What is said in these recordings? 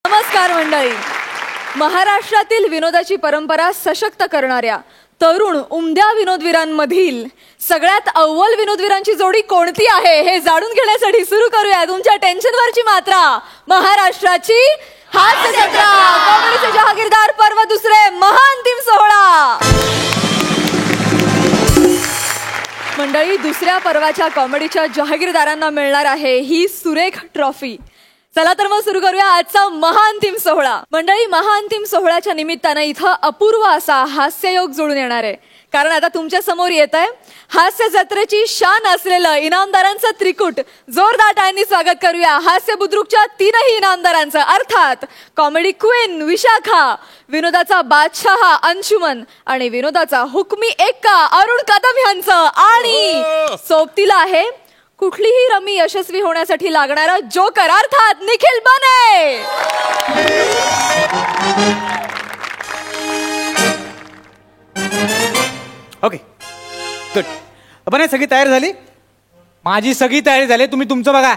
नमस्कार मंडळी. महाराष्ट्रातील विनोदाची परंपरा सशक्त करणाऱ्या तरुण उमद्या विनोदवीरांमधील सगळ्यात अव्वल विनोदवीरांची जोडी कोणती आहे हे जाणून घेण्यासाठी सुरू करूया तुमच्या टेन्शनवरची मात्रा. महाराष्ट्राची हास्य जत्रा, कॉमेडीचे जहागीरदार पर्व दुसरे, महाअंतिम सोहळा. मंडळी, दुसऱ्या पर्वाच्या कॉमेडीच्या जहागीरदारांना मिळणार आहे ही सुरेख ट्रॉफी. चला तर मग सुरू करूया आजचा महाअंतिम सोहळा. मंडळी, महाअंतिम सोहळ्याच्या निमित्तानं इथं अपूर्व असा हास्ययोग जोडून येणार आहे. कारण आता तुमच्या समोर येत आहे हास्य जत्रेची शान असलेलं इनामदारांचं त्रिकूट. जोरदार टाळ्यांनी स्वागत करूया हास्य बुद्रुकच्या तीनही इनामदारांचं, अर्थात कॉमेडी क्वीन विशाखा, विनोदाचा बादशाह अंशुमन आणि विनोदाचा हुकमी एक्का अरुण कदम यांचं. आणि सोबतीला आहे कुठलीही रमी यशस्वी होण्यासाठी लागणारा जोकर, अर्थात निखिल बने. Okay, good. बने, सगळी तयारी झाली? माझी सगळी तयारी झाली, तुम्ही तुमचं बघा.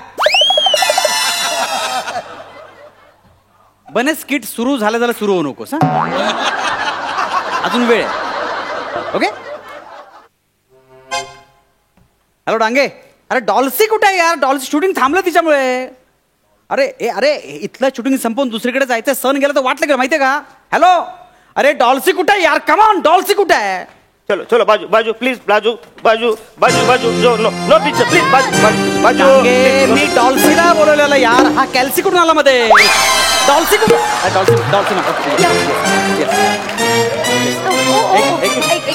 बने, स्किट सुरू झालं सुरू होऊ नकोस हा, अजून वेळ आहे. ओके. हॅलो डांगे, अरे डॉल्सी कुठे आहे यार? डॉल्सी शूटिंग थांबलं तिच्यामुळे. अरे इथलं शूटिंग संपवून दुसरीकडे जायचं, सण गेला तर वाटलं गेलं माहितीये का? हॅलो, अरे डॉल्सी कुठे आहे यार? कम ऑन, डॉल्सी कुठे आहे? चलो चलो बाजू बाजू प्लीज, बाजू बाजू बाजू बाजू जो नो नो पिक्चर प्लीज, बाजू बाजू बाजू. मी डॉल्सीला बोलवलेलं यार, हा कॅल्सी कुठून आला मध्ये? डॉल्सी कुठून? डॉल्सी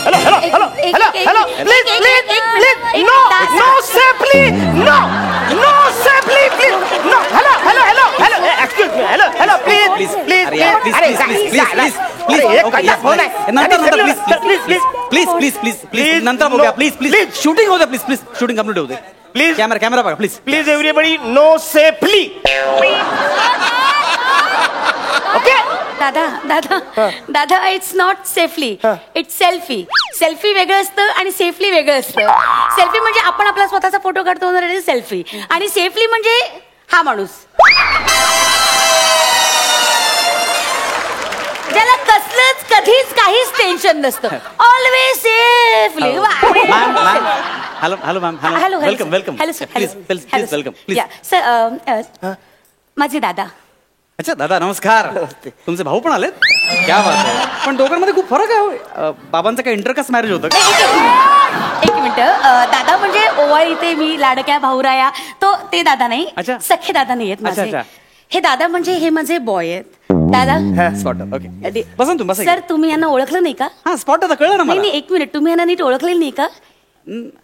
hello hello hello hello hello please please please, no no safely, no no safely please, no. Hello hello hello hello excuse me, hello hello please please please please नंतर बोलूया. प्लीज प्लीज शूटिंग होते, please please shooting complete होते. Please camera बघा please please everybody, no safely. Okay दादा दादा दादा, it's not safely, it's selfie. Selfie वेगळं असतं आणि सेफली वेगळं असतं. सेल्फी म्हणजे आपण आपला स्वतःचा फोटो काढतो, सेल्फी. आणि सेफली म्हणजे हा माणूस ज्याला कसलंच कधीच काहीच टेन्शन नसतं. Always safely. Hello hello ma'am, hello welcome welcome. Hello sir, please welcome please. Sir, माझे दादा. अच्छा दादा, नमस्कार. तुमचे भाऊ पण आलेत? क्या बात आहे. पण दोघांमध्ये खूप फरक आहे. बाबांचं काय इंटरकास्ट मॅरेज होतं? एक मिनिट, दादा म्हणजे ओवाळी ते मी लाडक्या भाऊराया, तो ते दादा नाही. अच्छा. सख्खे दादा नाही आहेत माझे. अच्छा. हे दादा म्हणजे हे माझे बॉय आहेत. दादा स्पॉट. ओके, बसा तुम्ही, बसा. सर, तुम्ही यांना ओळखलं नाही का? हा, स्पॉट आता कळलं ना मला. नाही, एक मिनिट, तुम्ही यांना नीट ओळखलेलं नाही का?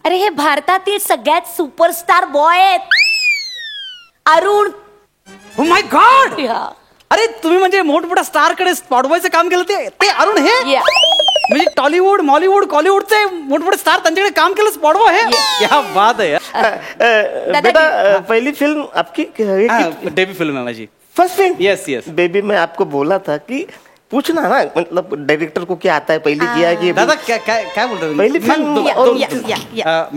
अरे, हे भारतातील सगळ्यात सुपरस्टार बॉय आहेत, अरुण. ओ माय गॉड. या. अरे, तुम्ही म्हणजे मोठमोठ्या स्टार कडे स्पॉट बॉयचं काम केलं, ते अरुण हे? या. म्हणजे टॉलिवूड, मॉलिवूड, कॉलिवूडचे मोठमोठे स्टार त्यांच्याकडे काम केलं, स्पॉट बॉय हे? क्या बात आहे. बेटा, पहली फिल्म आपकी? डेब्यू फिल्म है माझी. First film? Yes yes. Baby, मैं आपको बोला था कि पूछना ना, मतलब डायरेक्टर को क्या आता है, पहले किया कि दादा काय बोलतो? पहिली फिल्म.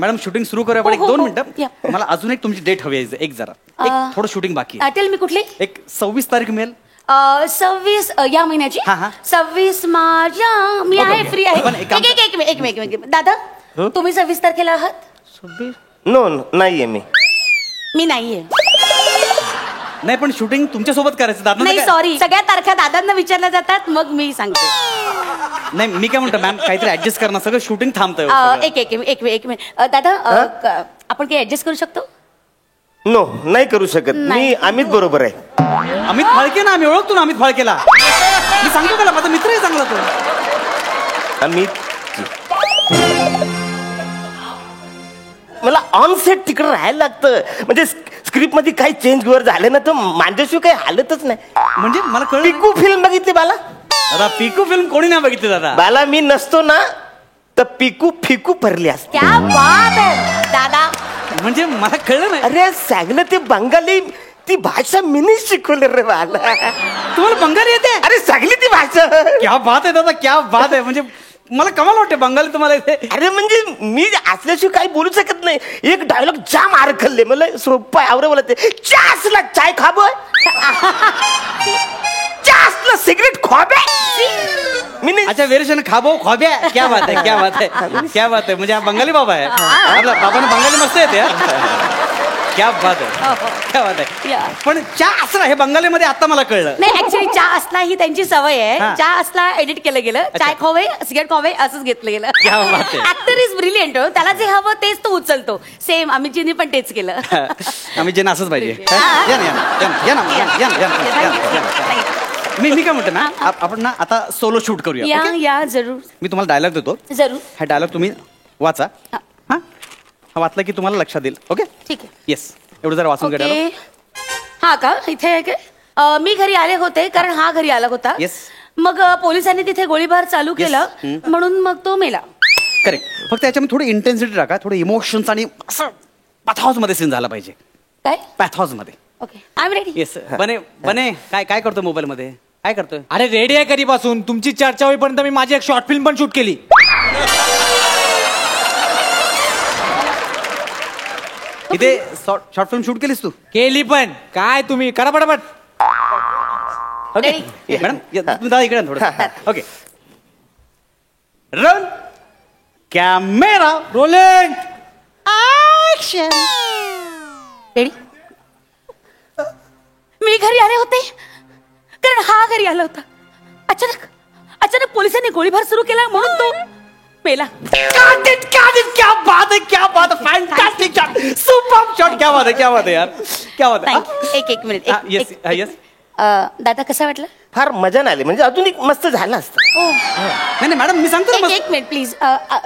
मॅडम, शूटिंग सुरू करूया, पण एक 2 हो. मिनिटं. मला अजून एक तुमची डेट हवी आहे, एक जरा, एक थोडं शूटिंग बाकी आहे. टेल मी कुठली? एक 26 तारीख मिळेल? 26 या महिन्याची. हा. 26 माझ्या मी ओके, आहे, ओके. फ्री आहे. पण एक काम- एक दादा, तुम्ही 26 तारखेला आहात? नो नो, नाहीये मी नाहीये. नाही, पण शूटिंग तुमच्या सोबत करायचं दादा. नाही, सॉरी, सगळ्या तारखा दादांना विचारल्या जातात, मग मी सांगते. नाही, मी काय म्हणतो मॅम, काहीतरी ऍडजस्ट करणं, सगळं शूटिंग थांबतंय. एक मिनिट दादा, आपण काही ऍडजस्ट करू शकतो? नो, नाही करू शकत नाही. मी. अमित बरोबर आहे. अमित फाळके ना, आम्ही ओळखतो ना अमित फाळकेला. मी सांगतो त्याला, माझा मित्र आहे चांगला तो. अमित, मला ऑन सेट तिकडे राहायला लागतं. म्हणजे स्क्रिप्ट मध्ये काही चेंज वर झाले ना तर माझ्याशिवाय काही हालतच नाही. म्हणजे मला कळलं. पिकू फिल्म बघितली बाला? दादा, पिकू फिल्म कोणी नाही बघितली दादा. बाला, मी नसतो ना तर पिकू फिकू भरली असते. क्या बात आहे दादा. म्हणजे मला कळलं नाही. अरे सगळं ते बंगाली, ती भाषा मीनी शिकवली रे बाला. तुम्हाला बंगाली येते? अरे सगळी ती भाषा. क्या बात आहे दादा, क्या बात आहे. म्हणजे मला कमाल वाटते बंगाली तुम्हाला इथे. अरे म्हणजे मी असल्याशिवाय काही बोलू शकत नाही. एक डायलॉग जाम आरखलले मला, सोपं आवरे बोलते, चासला चाय खाबोय. खॉबे मी नाही अच्छा वेरिएशन खाबो खॉब्या क्या बात आहे क्या बात आहे क्या बात आहे म्हणजे हा बंगाली बाबा आहे आपला बाबांना बंगाली मस्त येते यार क्या बात आहे क्या बात आहे Yeah. पण चहा असला हे बंगालीमध्ये आता मला कळलं नाही ऍक्च्युली चहा असला ही त्यांची सवय आहे हा. चहा असला एडिट केलं गेलं चाय खोवे सिगरेट खोवे असंच घेतलं गेलं क्या बात आहे. ऍक्टर इज ब्रिलियंट त्याला जे हवं तेच तो उचलतो सेम अमितजींनी पण तेच केलं आम्ही जे असंच पाहिजे या ना, या ना, या ना, या ना, या ना, या ना, या ना, या ना. मी काय म्हणतो ना आपण ना आता सोलो शूट करूया या okay? या जरूर मी तुम्हाला डायलॉग देतो जरूर हा डायलॉग तुम्ही वाचा हा. हा वाचला की तुम्हाला लक्षात येईल ओके ठीक आहे येस एवढं जरा वाचून ओके काढा हा का इथे आहे काय मी घरी आले होते कारण हा घरी आला होता Yes. मग पोलिसांनी तिथे गोळीबार चालू केलं म्हणून मग तो मेला करेक्ट फक्त याच्यामध्ये थोडी इंटेन्सिटी टाका थोडे इमोशन्स आणि असं पॅथॉज मध्ये सीन झाला पाहिजे काय पॅथॉज मध्ये okay I am ready yes बने बने काय काय करतो मोबाईल मध्ये काय करतोय अरे रेडी आहे कधीपासून तुमची चर्चा होईपर्यंत मी माझी एक शॉर्ट फिल्म पण शूट केली इथे शॉर्ट फिल्म शूट केलीस तू केली पण काय तुम्ही करा पटापट ओके Ready? मॅडम तुम्ही दादा इकडे थोडं okay run camera rolling ready मी घरी आले होते कारण हा घरी आला होता अचानक अचानक पोलिसांनी गोळीबार सुरू केला म्हणून तो मेला क्या बात है क्या बात है फैंटास्टिक शॉट सुपर शॉट क्या बात है यार क्या बात है एक एक मिनिट येस येस दादा कसा वाटला फार मजा नाही आली म्हणजे अजून एक मस्त झालं असतं ओ नाही नाही मॅडम मी सांगतो ना एक मस्त. एक मिनिट प्लीज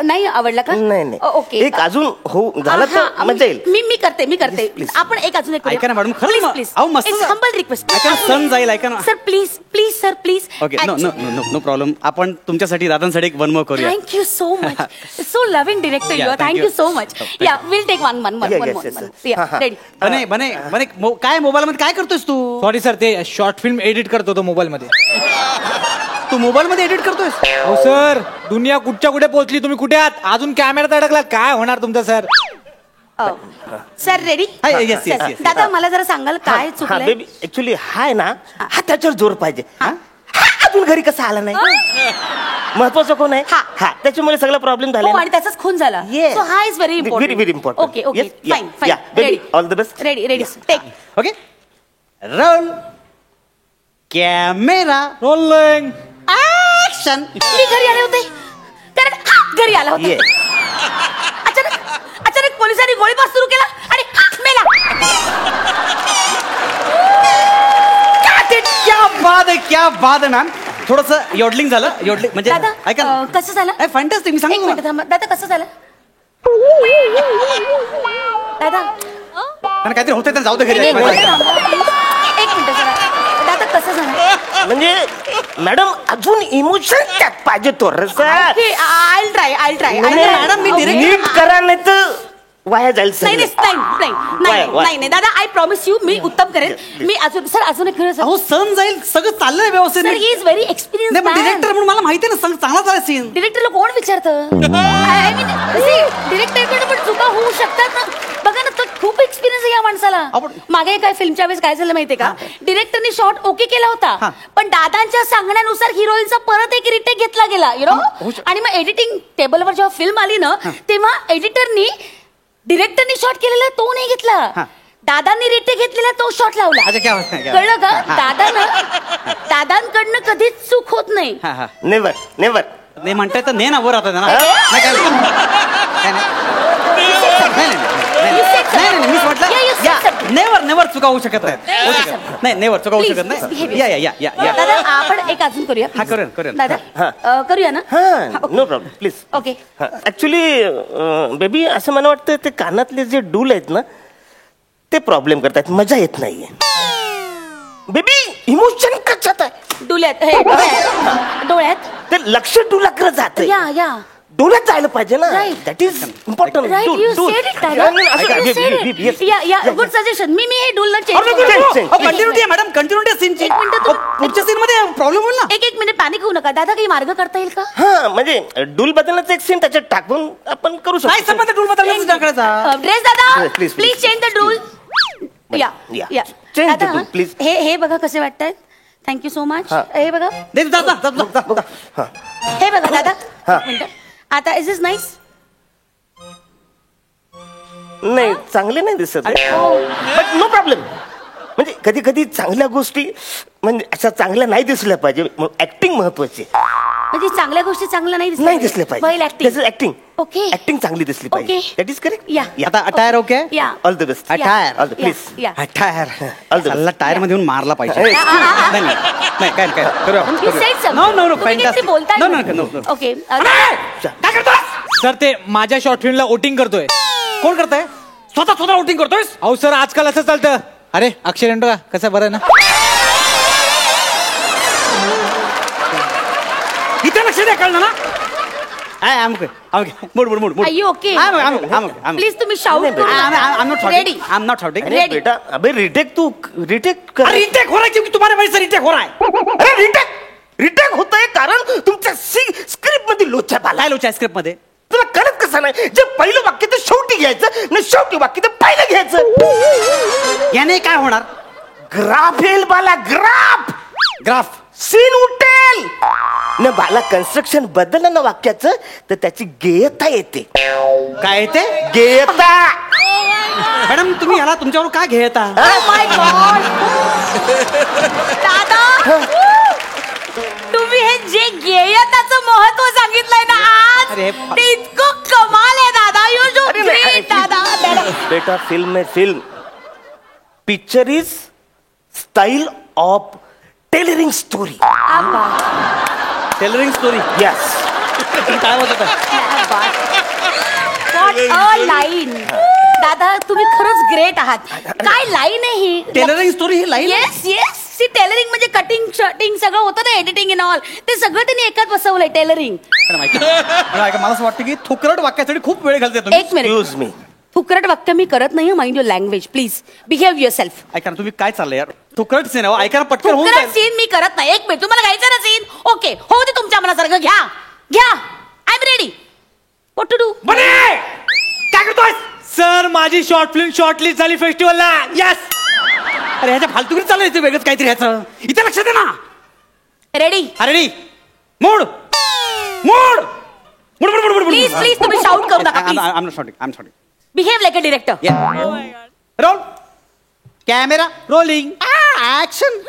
नाही आवडला का नाही नाही ओके एक अजून हो झालं तर मजा येईल मी करते Please, please. आपण एक अजून एक ऐका ना मॅडम खरंच प्लीज मग. प्लीज अहो, मस्त झालं. हंबल रिक्वेस्ट ऐका ना, सण जाईल, ऐका ना. Sir please please sir please okay no no no no problem आपण तुमच्यासाठी दादांसाठी एक वन मोर करूया thank you so much so loving director Yeah, you R thank thank you you. So much Oh, या will take one one Yeah, one yes, yes, one yes. हा, हा. Ready बने बने बने काय मोबाईल मध्ये काय करतोयस तू सॉरी सर ते शॉर्ट फिल्म एडिट करतो तो मोबाईल मध्ये तू मोबाईल मध्ये एडिट करतोयस हो सर दुनिया कुठच्या कुठे पोहोचली तुम्ही कुठे आहात अजून कॅमेरात अडकला काय होणार तुमचं सर सर रेडी हा, yes, yes, yes. दादा मला जरा सांगाल काय हा चुकलंय बेबी ऍक्च्युली हा आहे ना हा त्याच्यावर जोर पाहिजे हा अजून घरी कसा आला नाही महत्वाचं कोण आहे हा. हा त्याच्यामुळे सगळा प्रॉब्लेम झाला हो आणि त्याचाच खून झाला Yes. सो हा is very important Very, very important. Okay okay Yes, yeah, fine fine yeah. Baby, ready all the best. Ready ready take okay roll camera rolling action मी घरी आले होते कारण हा घरी आला होता ये अचानक अचानक पोलिसांनी गोळीबार सुरू केला आणि हा मेला क्या बात आहे मॅम थोडस योडलिंग झालं योडलिंग म्हणजे दादा ऐका ना कसं झालं फॅन्टास्टिक मी एक सांगतो मिनिट थांबा दादा कसं झालं दादा कारण काहीतरी होतंय तर जाऊ दे घरी एक मिनिट थांबा. एक मिनिट जरा दादा कसं झालं म्हणजे मॅडम अजून इमोशन त्यात पाहिजे थोडस I try madam, me direct- नीट करा नाही तर वाया जाईल नाही सगळं. नाही नाही नाही Why? नाही नाही दादा आय प्रॉमिस यू मी उत्तम करेन मी अजून सर अजून एक अहो सण जाईल सगळं चाललंय व्यवस्थित सर ही इज व्हेरी नाही एक्सपिरियन्स पण डिरेक्टर म्हणून मला माहिती आहे ना सगळं चांगला झाला सीन डिरेक्टरला कोण विचारतं आय मीन डिरेक्टरकडे पण चुका होऊ शकतात ना बघा ना तर खूप एक्सपिरियन्स आहे या माणसाला आपण- मागे काय फिल्मच्या वेळेस काय झालं माहितीये का डिरेक्टरने शॉट ओके केला हा. होता पण दादांच्या सांगण्यानुसार हिरोईनचा परत एक रिटेक घेतला गेला यु नो होऊ शकतं. आणि मग एडिटिंग टेबलवर जेव्हा फिल्म आली ना तेव्हा एडिटरनी डिरेक्टरनी शॉट केलेला तो नाही हा. घेतला दादांनी रिटेक घेतलेला तो शॉट लावला अच्छा, क्या बात है, क्या कळलं का दादांकडनं कधीच चूक होत नाही हा हा नेवर नेवर नाही म्हणताय तर ने ना वर आता ना नाही, काय नाही. काय नाही. नाही, नाही, मीच म्हटलं Yeah, you said या something. नेवर नेवर चुका होऊ शकत नाही होऊ शकत नाही नेवर चुका होऊ Please, शकत please नाही behave या या या या या दादा आपण एक अजून करूया हा, please. करूया, करूया. दादा करूया ना हा no problem please okay actually baby असं मला वाटतं ते कानातले जे डूल आहेत ना ते प्रॉब्लेम करतात मजा येत नाहीये बेबी इमोशन कशात आहे डोळ्यात हे डोळ्यात ते लक्ष डुलाकडे जात या डोळ्यात जायला पाहिजे ना Right. That is important right you said it दादा You said it. Yeah good suggestion मी हे डोलर चेंज कंटिन्युटी आहे मॅडम कंटिन्युटी आहे सीनची एक मिनिटं तुम्ही- पुढच्या सीन मध्ये प्रॉब्लेम होईल ना एक मिनिट पॅनिक होऊ नका दादा काही मार्ग करता येईल का हा म्हणजे डूल बदलण्याचं एक सीन त्याच्यात टाकून आपण करू नाही शकतो संबंध टूल बदलण्याचा टाकायचा ड्रेस दादा Please, please, please change the rule या Yeah. या Change the दादा rule, please. हे बघा कसे वाटतायत थँक्यू सो मच. हे बघा, दे जा, जा, जा, जा, जा. हे बघा दादा, एक मिनिट. आता इज इज नाईस? नाही चांगले नाही दिसत बट नो प्रॉब्लेम. म्हणजे कधी कधी चांगल्या गोष्टी म्हणजे अशा चांगल्या नाही दिसल्या पाहिजे. ऍक्टिंग महत्वाची म्हणजे चांगल्या गोष्टी चांगल्या नाही नाही दिसल्या पाहिजे. ऍक्टिंग ओके, ऍक्टिंग चांगली दिसली पाहिजे. Okay. That is correct. या आता टायर ओके. या all the best. Tyre all the please. या टायर All the चालला टायर मध्ये येऊन मारला पाहिजे. Hey. नाही नाही नाही, काय काय करूया आपण, You करूया. said something. No, no, no, तुम्ही काहीतरी fantastic. बोलताय No, ना. no, no, no. ओके, काय करतोस? सर ते माझ्या शॉर्ट फिल्मला वोटिंग करतोय. कोण करतंय? स्वतः वोटिंग करतोयस? अहो सर आजकाल असं चालतं. अरे अक्षय रेंटो का कसं बरं ना. इथे लक्ष द्या, कळलं ना. Mood mood mood mood. Are you okay? Please तुम्ही shout I'm not shouting. Ready. I'm not shouting. अरे बेटा अबे रिटेक तू रिटेक कर. अरे रिटेक हो रहा है क्योंकि तुम्हारे वजह से रिटेक हो रहा है. अरे रिटेक होतंय कारण तुमच्या स्क्रिप्ट मध्ये लोचा पाला. काय लोचा स्क्रिप्ट मध्ये? तुला कळत कसं नाही? जे पहिलं वाक्य ते शेवटी घ्यायचं ना, शेवटी वाक्य ते पहिलं घ्यायचं. याने काय होणार? ग्राफ येईल बाला, ग्राफ ग्राफ सीन उठेल ना बाला. कन्स्ट्रक्शन बदललं ना वाक्याचं तर त्याची गेयता येते. काय येते? गेयता. मॅडम तुम्ही याला तुमच्यावर काय घेता? माय गॉड दादा, तुम्ही हे जे गेयताचं महत्व सांगितलंय ना आज, अरे ते इतकं कमाल आहे दादा. यू जो ग्रेट दादा. बेटा फिल्म है film. Picture is style of tailoring story. Tailoring story. Yes. काय होत What a line. दादा तुम्ही खरंच ग्रेट आहात. काय लाईन आहे ही? टेलरिंग स्टोरी ही line? Yes yes. See tailoring म्हणजे कटिंग शर्टिंग सगळं होतं ना, एडिटिंग इन ऑल, ते सगळं त्यांनी एकाच बसवलंय टेलरिंग. मला असं वाटतं की थोकरट वाक्यासाठी खूप वेळ घालते तुम्ही. एक मिनिट, एक्सक्यूज मी. फुकरट वाक्य मी करत नाही. Mind your language please. Behave your self. ऐका ना तुम्ही काय चाललंय यार. थोकरट सीन आहे, ऐका ना पटकन होऊन फुकरट जाईल. सीन मी करत नाही. एक मिनिट, तुम्हाला घ्यायचं ना सीन? ओके, हो ते तुमच्या मनासारखं घ्या. घ्या. I am ready. What to do? बने काय करतोय? सर माझी शॉर्ट फिल्म शॉर्टलिस्ट झाली फेस्टिवलला. यस. अरे ह्याच्या फालतुगिरी चालू आहे, वेगळंच काहीतरी ह्याचं. इथे लक्ष दे ना. रेडी. अरे mood mood mood mood mood. Please please तुम्ही शाऊट करू नका please. I'm not shouting. I'm shouting. Behave like a director. Roll camera rolling. Action.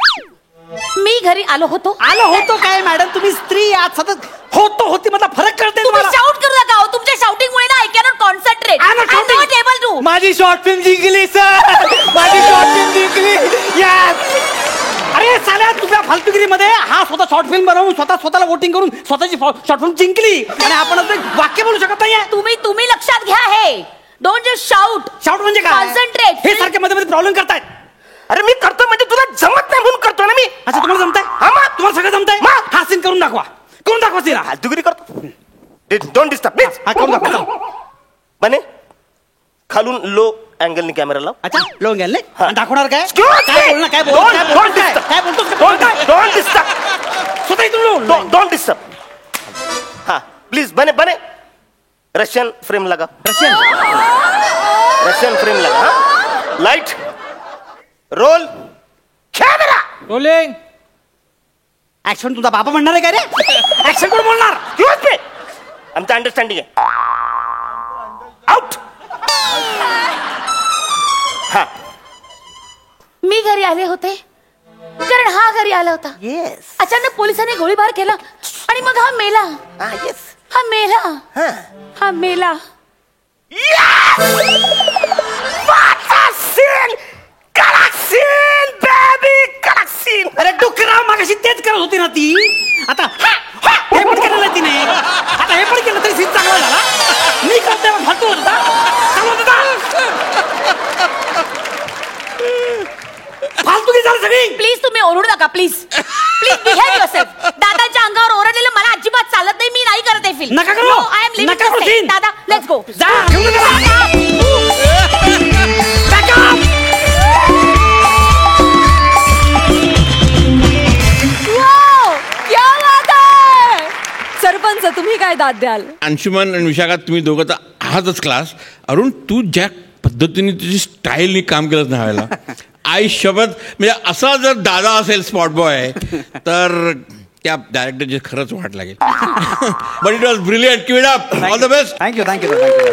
मी घरी आलो होतो. आलो होतो काय मॅडम? तुम्ही स्त्री आहात, सतत होतो होती मधला फरक कळते तुम्ही तुम्हाला. शाऊट करू नका. हो, तुमच्या शाउटिंग मुळे ना I cannot concentrate. I'm not shouting. Not able to. माझी शॉर्ट फिल्म जिंकली सर. माझी शॉर्ट फिल्म जिंकली. यस. अरे साल्या तुझ्या फालतुगिरीमध्ये हा स्वतः शॉर्ट फिल्म बनवून स्वतःला वोटिंग करून स्वतःची शॉर्ट फिल्म जिंकली आणि आपण असं एक वाक्य बोलू शकत नाहीये. तुम्ही लक्षात घ्या हे. Don't just shout. शाउट म्हणजे काय? कॉन्सन्ट्रेट. हे सारखे मध्ये मध्ये प्रॉब्लेम करतायत. अरे मी करतो म्हणजे तुला जमत नाही म्हणून करतो ना मी. अच्छा तुम्हाला जमतंय? हा मग. तुम्हाला सगळं जमतंय? मग. हा सीन करून दाखवा. करून दाखवा सीन. फालतुगिरी करतो. Don't disturb please. हा करून दाखवा. चला. बने खालून लो अँगलनी कॅमेरा लाव. अच्छा लोन घ्याल हा. नाही दाखवणार काय? Excuse काय me. बोलणार? काय बोल? Don't- काय don't बोलतोस? disturb. काय बोलतोस? Don't disturb. स्वतः इथून डोंट डिस्टर्ब. हा प्लीज बने रशियन फ्रेम लगा. रशियन फ्रेम लगा. हाँ light role camera. Rolling. Action तुझा बाबा म्हणणार आहे का रे? ऍक्शन कोण बोलणार? Excuse me. आमचं अंडरस्टँडिंग आहे. आउट. हा मी घरी आले होते कारण हा घरी आला होता. येस. अचानक पोलिसांनी गोळीबार केला आणि मग हा मेला. हा येस. हा मेला. हा हा मेला. अरे डुकराव मागाशी तेच करत होती ना ती. आता हे पण केलेलं आहे तिने. आता हे पण केलं तरी सीन चांगला झाला. मी करते मग फालतू होता. फालतू की झालं सगळी. प्लीज तुम्ही ओरडू नका प्लीज. Please behave yourself. दादाच्या अंगावर ओरडलेलं मला अजिबात चालत नाही. मी नाही करत आहे फिल्म. नका करू. आय एम लिव्हिंग नका करू दिस scene. दादा लेट्स गो. जा घेऊन जा. Back up. क्या बात आहे. सरपंच तुम्ही काय दाद द्याल? अंशुमन आणि विशाखा तुम्ही दोघं तर आहातच क्लास. अरुण तू ज्या पद्धतीने तुझी स्टाईलनी काम केलं ना व्हायला आई शपथ म्हणजे असा जर दादा असेल स्पॉट बॉय तर त्या डायरेक्टरची खरंच वाट लागेल. But it was brilliant. Keep it up. All the best. Thank you thank you thank you.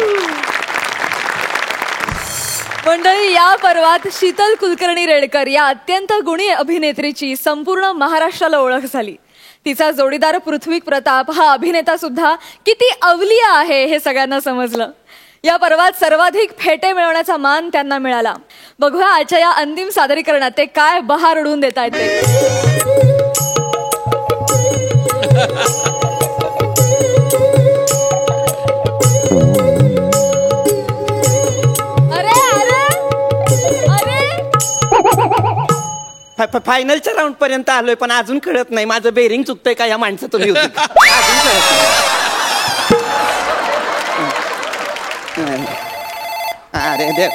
मंडळी, या पर्वात शीतल कुलकर्णी रेडकर या अत्यंत गुणी अभिनेत्रीची संपूर्ण महाराष्ट्राला ओळख झाली. तिचा जोडीदार पृथ्वी प्रताप हा अभिनेता सुद्धा किती अवलिया आहे हे सगळ्यांना समजलं. या पर्वात सर्वाधिक फेटे मिळवण्याचा मान त्यांना मिळाला. बघूया आजच्या या अंतिम सादरीकरणात ते काय बहार उडवून देत आहेत ते. अरे अरे अरे फायनलच्या राऊंड पर्यंत आलोय पण अजून कळत नाही माझं बेरिंग चुकतंय का या माणसाचं म्युझिक. अजून कळत नाही. अरे देव.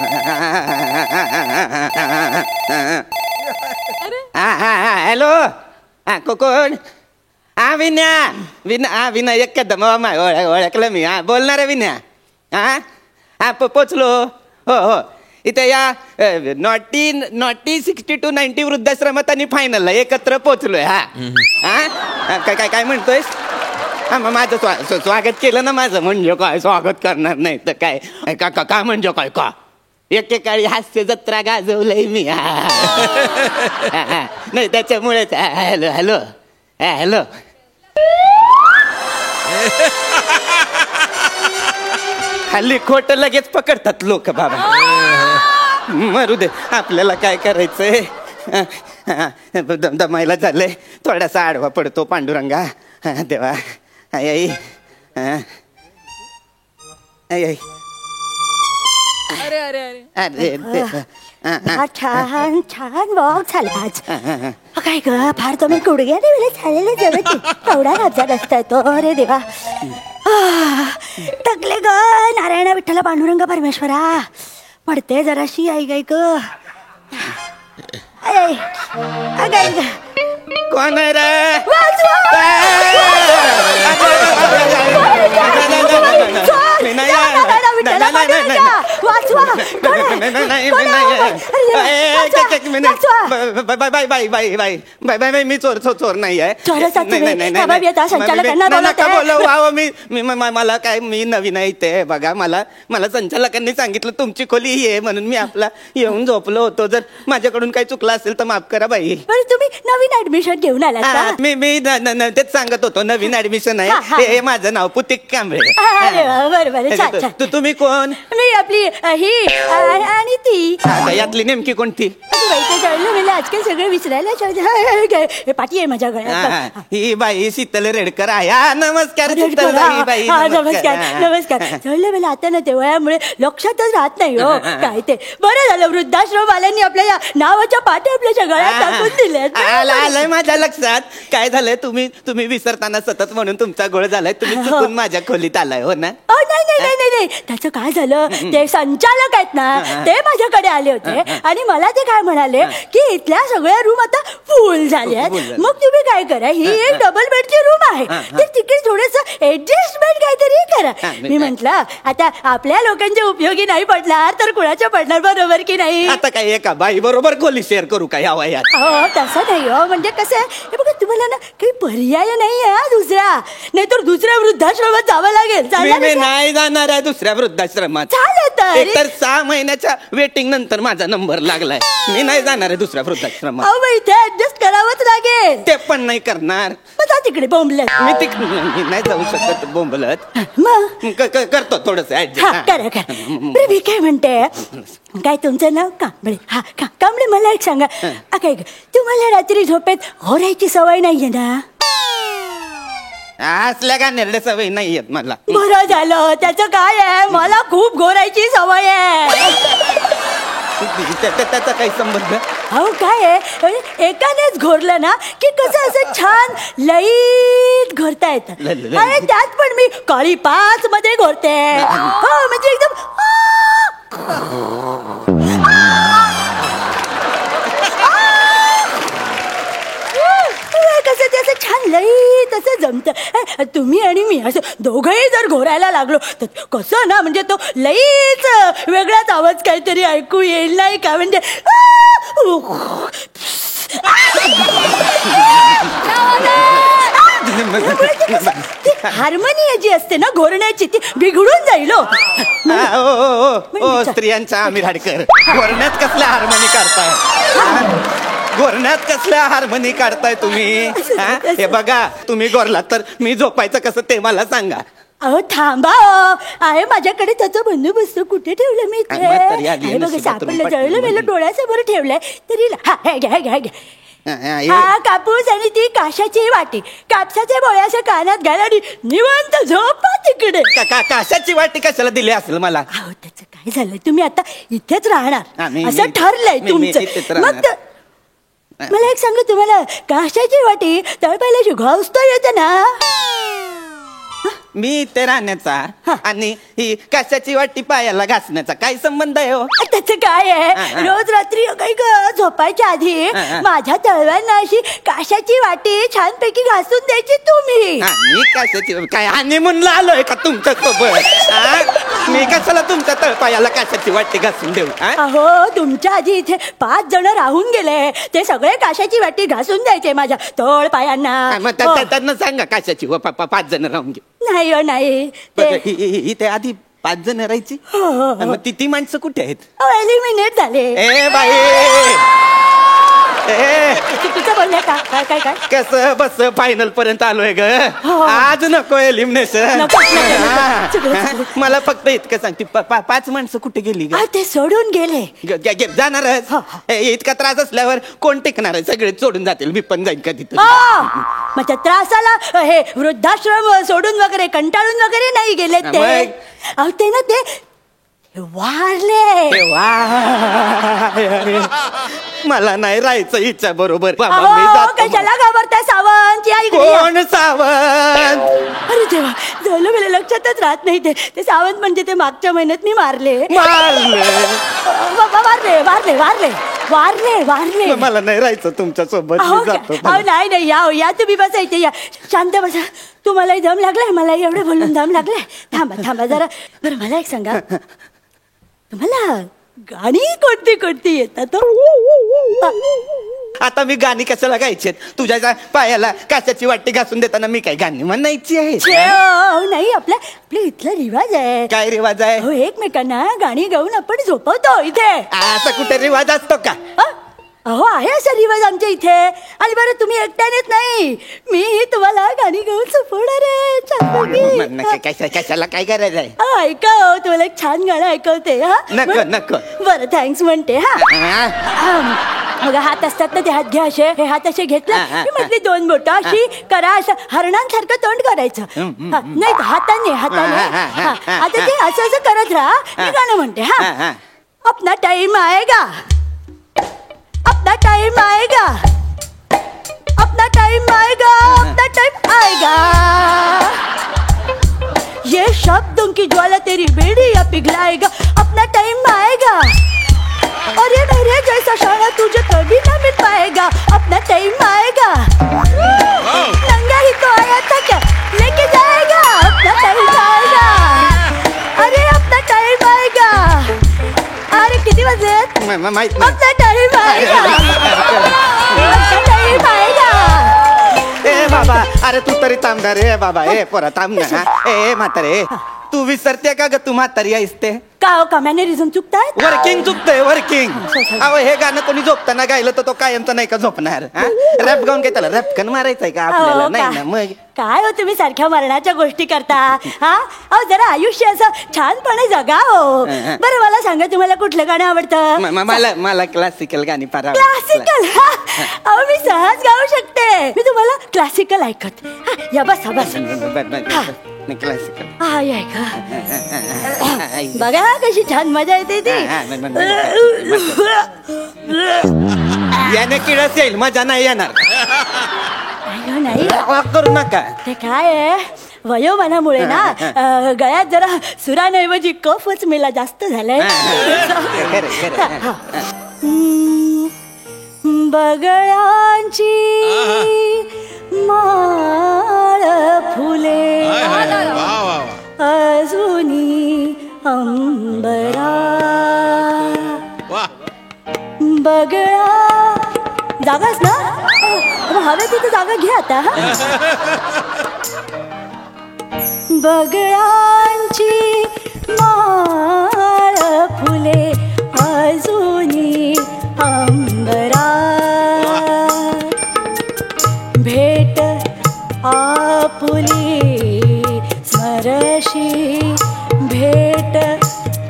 हॅलो कोण? हा विन्या. विना एक कदम ओळखलं मी. हा बोलणार आहे विन्या. हा पोचलो. हो इथे या नॉटी 60 to 90 वृद्धाश्रमात आणि फायनलला एकत्र पोचलोय. काय म्हणतोय? हा मग माझं स्वागत केलं ना माझं. म्हणजे काय स्वागत करणार नाही तर काय का म्हणजे काय का एकेकाळी हास्य जत्रा गाजवलंय मी. नाही त्याच्यामुळेच. Hello hello hello. हल्ली खोट लगेच पकडतात लोक बाबा. मरू दे आपल्याला काय करायचंय. दमायला झालंय. थोडासा आडवा पडतो पांडुरंगा. देवा आई आई आई आई. अरे अरे अरे अरे छान छान वॉक झाला आज. काय ग फार तुम्ही गुडघ्याने वेळेस झालेले जवळ एवढा राज्यात असताय तो. अरे देवा टकले ग नारायण विठ्ठल पांडुरंग परमेश्वरा. पडते जराशी आई गाय ग. कोण आहे रे? बाय मी चोर नाही आहे. मला काय मी नवीन आहे इथे बघा. मला संचालकांनी सांगितलं तुमची खोली ही आहे म्हणून मी आपला येऊन झोपलो होतो. जर माझ्याकडून काही चुकलं असेल तर माफ करा बाई. तुम्ही नवीन ऍडमिशन घेऊन आला? मी तेच सांगत होतो नवीन ऍडमिशन आहे. हे माझं नाव पुतिक कांबळे. बरोबर. तुम्ही कोण? मी आपली ही आणि ती. यातली नेमकी कोणती? आजकाल सगळे विसरायला पाठी आहे माझ्या गळ्यात. ही बाई शीतल रेडकर आहे. नमस्कार. नमस्कार. चढलं मला आता ना तेवढ्यामुळे लक्षातच राहत नाही हो काय ते. बरं झालं वृद्धाश्रमवाल्यांनी आपल्या या नावाच्या पाठी आपल्या गळ्यात टाकून दिल्या. आलंय माझ्या लक्षात. काय झालंय तुम्ही विसरताना सतत म्हणून तुमचा गोळ झालाय. तुम्ही चुकून माझ्या खोलीत आलाय हो ना? नाही त्याचं काय झालं ते संचालक आहेत ना ते माझ्याकडे आले होते आणि मला ते काय म्हणाले की इथल्या सगळ्या रूम आता फुल झाल्यात. मग तुम्ही काय करा ही एक डबल बेडची रूम आहे तर तिकडे थोडस ऍडजस्टमेंट काहीतरी करा. मी म्हंटल आता आपल्या लोकांच्या उपयोगी नाही पडणार तर कुणाच्या पडणार बरोबर की नाही. आता काय एका बाई बरोबर खोली शेअर करू का या वयात? हो तसं नाही हो. म्हणजे कसं आहे बघा तुम्हाला ना काही पर्याय नाही आहे दुसरा. नाही तर दुसऱ्या वृद्धाश्रमात जावं लागेल. नाही जाणार आहे दुसऱ्या वृद्धाश्रमात. तर 6 महिन्याच्या वेटिंग नंतर माझा नंबर लागलाय. मी नाही जाणार आहे दुसऱ्या वृद्धाश्रमात. इथे ऍडजस्ट करावंच लागेल. ते पण नाही करणार. तिकडे बोंबलत. मी नाही जाऊ शकत बोंबलत. मग करतो थोडस ऍडजस्ट. करा. मी काय म्हणते काय तुमचं नाव कांबळे. कांबळे मला एक सांगा काय तुम्हाला रात्री झोपेत घोरायची सवय नाहीये ना? असल्या का निर्णय सवय नाही येत मला. बरं झालं. त्याचं काय आहे मला खूप घोरायची सवय आहे. त्याचा काही संबंध? हो काय आहे एकानेच घोरलं ना की कसं असं छान लईत घोरता येतं. आणि त्यात पण मी काळी 5 मध्ये घोरते. हो म्हणजे एकदम कसं ते असं छान लई तसं जमतं. तुम्ही आणि मी असं दोघंही जर घोरायला लागलो तर कसं ना, म्हणजे तो लईच वेगळाच आवाज काहीतरी ऐकू येईल नाही का, म्हणजे हार्मोनी जी असते ना घोरण्याची ती बिघडून जाईल. ओ स्त्रियांचा आमिर हाडकर, घोरण्यात कसल्या हार्मोनी काढताय? घोरण्यात कसल्या हार्मोनी काढताय तुम्ही? हे बघा, तुम्ही घोरलात तर मी झोपायचं कसं ते मला सांगा. अहो थांबा, आहे माझ्याकडे त्याचा बंदोबस्त. कुठे ठेवलं मी ते? बघा सापडलं, जळलं वेळेला डोळ्यासमोर ठेवलंय तरी. हा कापूस आणि ती काशाची वाटी, कापसाच्या बोळ्याच्या कानात घाला आणि निवांत झोपा तिकडे. काशाची वाटी कशाला दिली असेल मला? अहो त्याचं काय झालंय, तुम्ही आता इथेच राहणार मी असं ठरलंय इथेच तुमचं. राहणार. मग मला एक सांगू, तुम्हाला काशाची वाटी तळपायला घासता येते ना? मी इथे राहण्याचा आणि ही कशाची वाटी पायाला घासण्याचा काय संबंध आहे हो? त्याचं काय आहे, रोज रात्री काही झोपायच्या आधी माझ्या तळव्यांना अशी काशाची वाटी छानपैकी घासून द्यायची तुम्ही. मी कशाची काय हनीमूनला आलोय का तुमच्या सोबत? मी कशाला तुमच्या तळपायाला कशाची वाटी घासून देऊ? अहो तुमच्या आधी इथे 5 जण राहून गेले, ते सगळे काशाची वाटी घासून द्यायचे माझ्या तळ पायांना. मग त्यांना सांगा कशाची 5 जण राहून घे. नाही हो नाही, इथे आधी 5 जण राहायची. मग ती माणसं कुठे आहेत? एलिमिनेट झाले. ए बाई, चुकीचं बोलले का? काय काय काय कसं बस फायनल पर्यंत आलोय ग. आज नको एलिमिनेशन. मला फक्त इतकं सांगते, 5 माणसं कुठे गेली ग? ते सोडून गेले. जाणारच. इतका त्रास असल्यावर कोण टिकणार आहे? सगळे सोडून जातील, मी पण जाईन कधी. मग त्या त्रासाला हे वृद्धाश्रम सोडून वगैरे कंटाळून वगैरे नाही गेले ते. अहो ते ना ते वारले. मला नाही राहायचं हिच्या बरोबर. बाबा मी जातो. कशाला घाबरताय सावंत? या इकडे. कोण सावंत? अरे देवा, झालं मला लक्षातच राहत नाही. ते सावंत म्हणजे ते मागच्या महिन्यात मी मारले. वारले. मला नाही राहायचं तुमच्या सोबत. नाही या तुम्ही बसा इथे, या शांत बसा. तुम्हालाही दम लागलाय, मला एवढं बोलून दम लागलाय. थांबा जरा. बरं मला एक सांगा, तुम्हाला गाणी कोणती येतात? आता मी गाणी कशाला गायची? तुझ्या पायाला काशाची वाटी घासून देताना मी काय गाणी म्हणायची आहे? नाही, आपल्या इथला रिवाज आहे. काय रिवाज आहे? हो, एकमेकांना गाणी गाऊन आपण झोपवतो इथे. असा कुठे रिवाज असतो का? अहो आहे असा रिवाज आमच्या इथे. आणि बरं तुम्ही एकट्यानेच नाही, मी तुम्हाला गाणी गाऊन झोपवणार आहे. कशाला काय करायचं आहे? ऐका, तुम्हाला एक छान गाणं ऐकवते. नको. बरं थँक्स म्हणते. मग हात असतात ना, ते हात घ्या असे. हे हात असे घेतले, म्हटली 2 बोटं अशी करा, असं हरणांसारखं तोंड करायचं. नाही हाताने. आता ते असं करत राहा. मी गाणं म्हणते. अपना टाइम आएगा, अपना टाइम आएगा, अपना टाइम आएगा, अपना टाइम आएगा. ये शब्दों की ज्वाला तेरी बेड़ियां पिघलाएगा. अपना टाइम आएगा, और ये मेरे जैसा शाना तुझे कभी ना मिल पाएगा. अपना टाइम आएगा. नंगा ही तो आया था क्या लेके जाएगा. अपना टाइम आएगा, अरे अपना टाइम आएगा. अरे किती वाजले? माहित अपना टाइम आएगा. अपना टाइम आएगा. ए बाबा, अरे तू तरी थांबणार रे बाबा. ए पोरा थांब ना. ए म्हातारे, तू विसरते का ग? तू म्हातारी आहेस ते का? का मॅनरिझम चुकताय? वर्किंग चुकतंय, वर्किंग. अहो हे गाणं कोणी झोपताना गायलं तर तो कायमचं नाही का झोपणार? रॅप गाऊन काय त्याला रॅपकन मारायचंय का आपल्याला? नाही ना. मग काय हो तुम्ही सारख्या मरणाच्या गोष्टी करता? अहो जरा आयुष्य असं छानपणे जगा हो. बरं मला सांगा, तुम्हाला कुठलं गाणं आवडतं? मला क्लासिकल गाणी फार. क्लासिकल? अहो मी सहज गाऊ शकते. मी तुम्हाला क्लासिकल ऐकत. या बसा. क्लासिकल बघा कशी छान मजा येते ती. याने किळस येईल, मजा नाही येणार. नाही करू नका. ते काय आहे, वयोमानामुळे ना गळ्यात जरा सुरांऐवजी कफच मेला जास्त झालाय. बगळ्यांची माळ बगळा जागाच ना हवे तिथे जागा घ्या आता हा. बगळ्यांची माळ फुले अजूनी अंबरा भेट आपुली स्मरशी भेट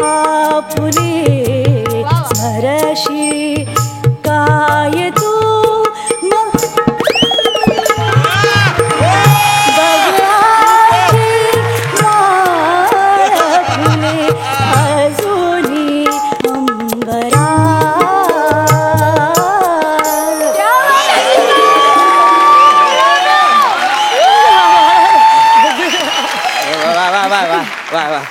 आपुली स्मरशी काय तू वा वा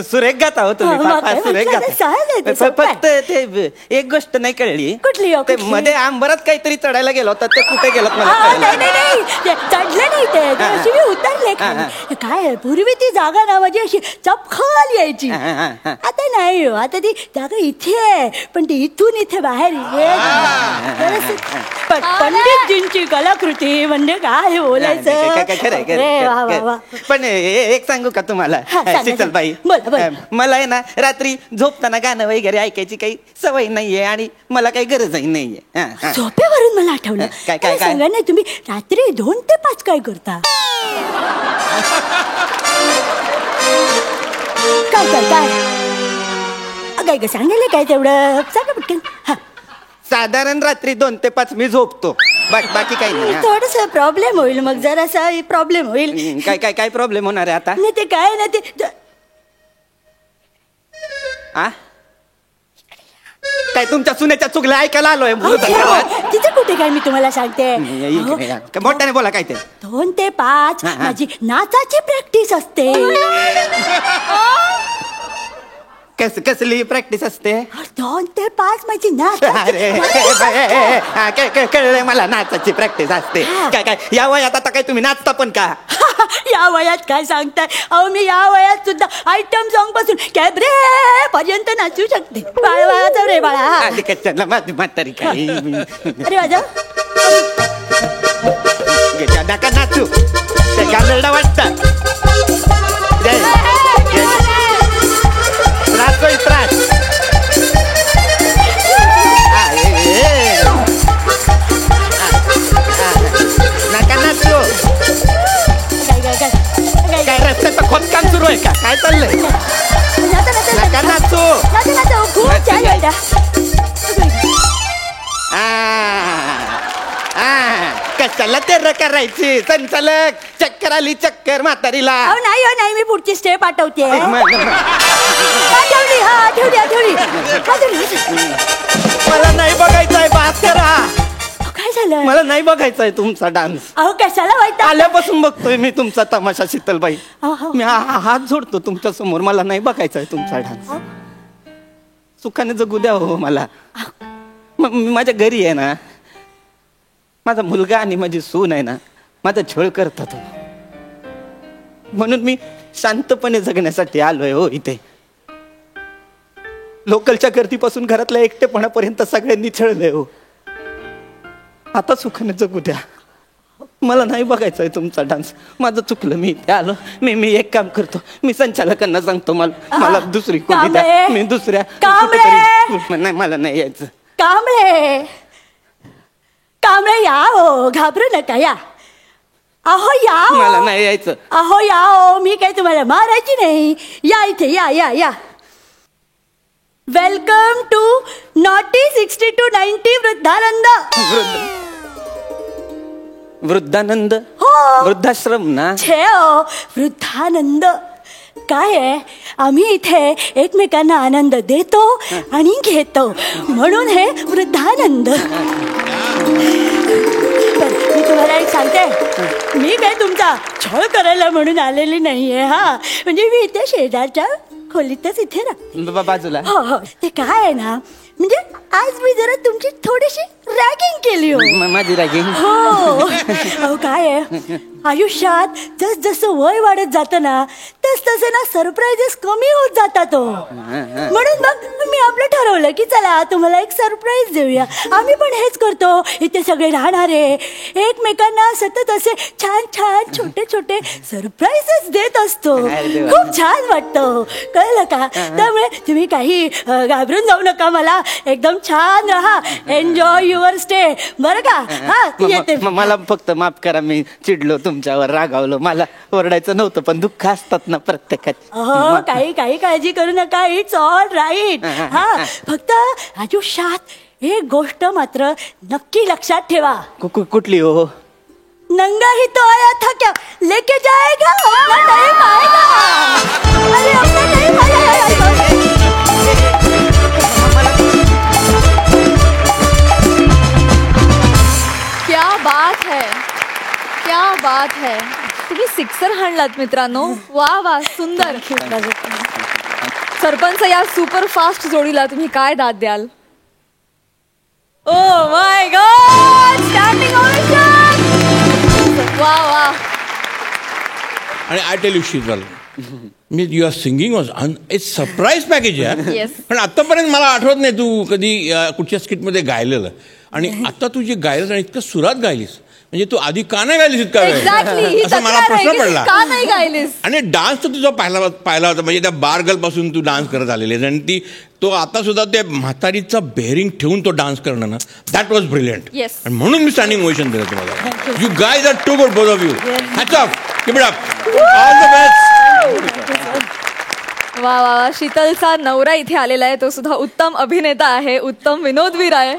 सुरेख गाता हो तुम्ही सुरेख गाता फक्त ते एक गोष्ट नाही कळली कुठली ते मध्ये आंबरात काहीतरी चढायला गेलो होता ते कुठे गेलो मला चढलं नाही ते अशी मी उतरले काय पूर्वी ती जागा ना माझी अशी चपखल यायची आता नाही हो आता ती जागा इथे आहे पण ती इथून इथे बाहेर पंडितजींची कलाकृती म्हणजे काय बोलायचं. पण एक सांगू का तुम्हाला शीतलबाई मला आहे ना रात्री झोपताना गाणं वगैरे ऐकायची काही सवय नाहीये आणि मला काही गरजही नाहीये. झोपेवरून मला आठवलं काय सांगा ना तुम्ही रात्री 2 ते 5 काय करता काय करताय काय ग सांगायला काय तेवढं सांगा पटकन. साधारण रात्री 2 ते 5 मी झोपतो बाकी काही नाही. थोडस प्रॉब्लेम होईल मग जरासा प्रॉब्लेम होईल. काय प्रॉब्लेम होणार आहे आता. नाही ते काय ना ते काय तुमच्या सुनेच्या चुगल्या ऐकायला आलोय तिथे कुठे काय मी तुम्हाला सांगते मोठ्याने बोला काय ते. 2 ते 5 माझी नाचाची प्रॅक्टिस असते. कसली प्रॅक्टिस असते. 2 ते 5 माझी नाच. अरे कळलंय मला नाचाची प्रॅक्टिस असते. काय या वयात आता काय तुम्ही नाचता पण का. या वयात काय सांगताय अहो मी या वयात सुद्धा आयटम सॉन्ग पासून कॅबरे पर्यंत नाचू शकते. बाळा रे बाळा माझी म्हातारी काय. अरे माझा नका नाचू ते गांधळा वाटतात. त्रास नका नाचू. काय रस्त्याचं खोदकाम सुरू आहे का काय चाललंय. नका नाचू. कशाला तेर करायची संचालक. चक्कर आली चक्कर म्हातारीला. नाही मी पुढची स्टेप आठवते. मला नाही बघायचंय बात करा. काय झालं मला नाही बघायचंय तुमचा डान्स. अहो कशाला वाईट आल्यापासून बघतोय मी तुमचा तमाशा शीतलबाई. मी हात जोडतो तुमच्या समोर. मला नाही बघायचंय तुमचा डान्स. सुखाने जगू द्या हो मला. माझ्या घरी आहे ना माझा मुलगा आणि माझी सून आहे ना माझा छळ करतात म्हणून मी शांतपणे जगण्यासाठी आलोय हो इथे. लोकलच्या गर्दीपासून घरातल्या एकटेपणापर्यंत सगळ्यांनी छळलंय हो. आता सुखाने जगू द्या. मला नाही बघायचंय तुमचा डान्स. माझं चुकलं मी इथे आलो. मी एक काम करतो मी संचालकांना सांगतो मला दुसरी कोणी द्या. मी दुसऱ्या नाही मला नाही यायचं. कांबळे या हो घाबरू नका या. अहो या मला नाही यायचं. अहो या हो मी काय तुम्हाला मारायची नाही. या इथे या या या. Welcome to naughty 60 to 90 Vriddhanand. Vriddhanand हो वृद्धाश्रम ना. वृद्धानंद काय आहे आम्ही इथे एकमेकांना आनंद देतो आणि घेतो म्हणून हे वृद्धानंद. मी तुम्हाला एक सांगते मी काय तुमचा छळ करायला म्हणून आलेली नाहीये. म्हणजे मी इथे शेजारच्या खोलीतच इथे ना बाजूला. हो ते काय आहे ना म्हणजे आज मी जरा तुमची थोडीशी रॅगिंग केली हो. माझी रॅगिंग. हो अहो काय आहे आयुष्यात जस जसं वय वाढत जातं ना तस तसे ना सरप्राईजेस कमी होत जातात हो. म्हणून मग मी आपलं ठरवलं की चला तुम्हाला एक सरप्राईज देऊया. आम्ही पण हेच करतो. इथे सगळे राहणारे एकमेकांना सतत असे छान छान छोटे छोटे सरप्राईजेस देत असतो. खूप छान वाटतं कळलं का. त्यामुळे तुम्ही काही घाबरून जाऊ नका. मला एकदम छान राहा. एन्जॉय युअर स्टे बरं का. हा येते. मला फक्त माफ करा मी चिडलो तुमच्यावर रागावलो. मला ओरडायचं नव्हतं पण दुःख असतात ना प्रत्येकात. हो काही काळजी करू नका. It's all right. हा फक्त आयुष्यात एक गोष्ट मात्र नक्की लक्षात ठेवा. कुठली हो. नंगा ही तो आया था क्या लेके जाएगा अपना टाइम आएगा. अरे अपना टाइम आएगा. क्या बात है, क्या बात है. तुम्ही सिक्सर हाणलात मित्रांनो. वा वा सुंदर. सरपंच या सुपर फास्ट जोडीला तुम्ही काय दाद द्याल. Oh my God standing ovation. वा वा. आणि आय टेल यू शीतल मी your singing was it's surprise package आहे. Yes. पण आतापर्यंत मला आठवत नाही तू कधी कुठच्या स्किटमध्ये गायलेलं. आणि आता तू जे गायलंस आणि इतकं सुरात गायलीस म्हणजे तू आधी का नाही गायलीस इतका वेळ एक्झॅक्टली. असा मला प्रश्न पडला. का नाही गायलीस. आणि डान्स तर तुझा पाहिला होता म्हणजे त्या बार गर्ल पासून तू डान्स करत आलेली आणि ती तो आता सुद्धा त्या म्हातारीचा बेअरिंग ठेवून तो डान्स करणं ना दॅट वॉज ब्रिलियंट. Yes. आणि म्हणून मी स्टँडिंग ओवेशन दिलं तुम्हाला. You guys are too good both of you. Hats off. Keep it up. All the best. वा वा. शीतलचा नवरा इथे आलेला आहे. तो सुद्धा उत्तम अभिनेता आहे. उत्तम विनोदवीर आहे.